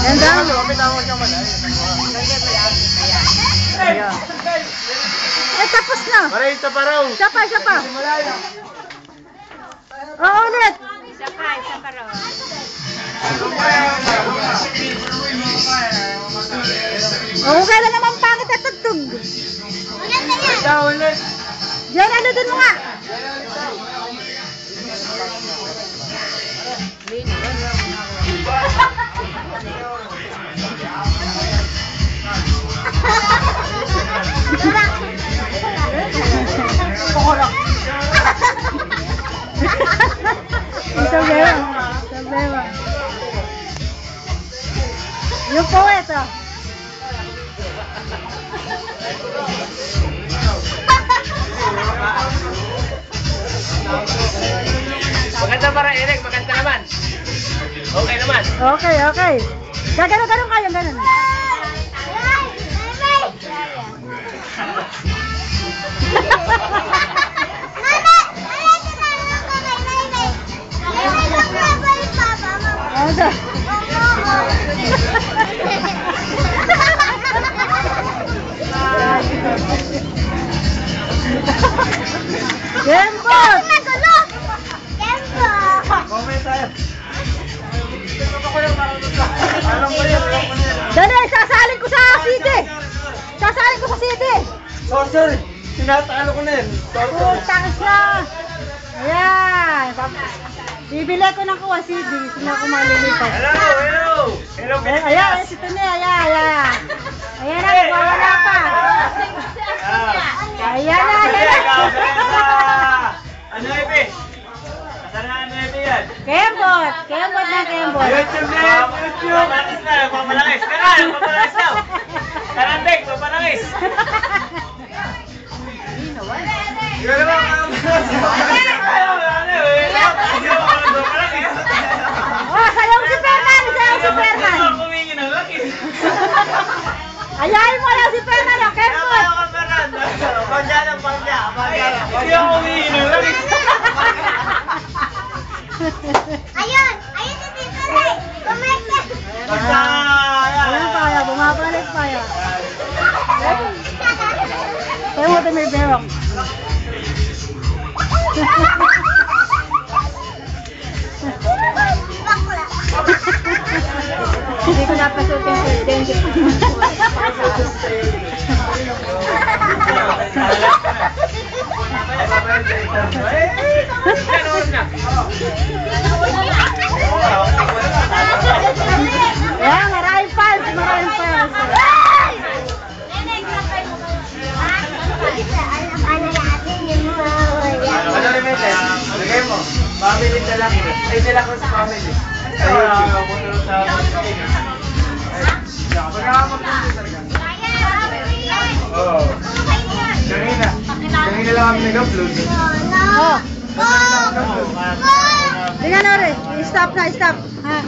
Ganda. Ayan. Eh, tapos na. Pare, isa pa raw. Isa pa, isa pa. Oo, ulit. Isa pa raw. Oo, kailan naman pangit at tugtog. Isa ulit. Yan, ano dun mo nga? Isabela. Isabela. Yung poet, oh. Maganda para Eric, maganda naman. Okay naman. Okay, okay. Gano'n kayo, gano'n. Ano? Tempo! Comment tayo. Dali, sasalin ko sa CD! Sasalin ko sa CD! Sorry. Tinatalo ko na yun. Putang siya! Ayan! Bibili ko ng kuha CD, sino ako malilipas. Hello. Hello, Pilipinas. Ayan, si Tune, ayan. Ayan na, nagwawala pa. Ayan na. Ano Ebe? Nasaan na ano Ebe yan? Kembot na. YouTube na yan, YouTube. Papalakis na, papalakis. Papalakis na. Karandek, papalakis. Yun naman, Oh, sayaw si Fernan. Ayayin mo lang si Fernan, oh, Kembot. Ayun si Tito Ray. Kumekit. Ayan pa kaya, bumabalik pa kaya. Sayo mo ito may berok. Bakla. Hindi ko napasutin sa danger. Ayan, maraming fans. Family na lang. Ay, nila ko sa family. Kanina lang kami nag-upload. Oh. Tingnan na rin. Stop na. Ha?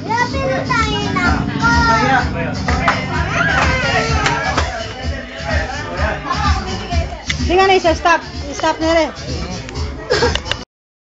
Lapit na tayo na. Tingnan na isa. Stop na rin.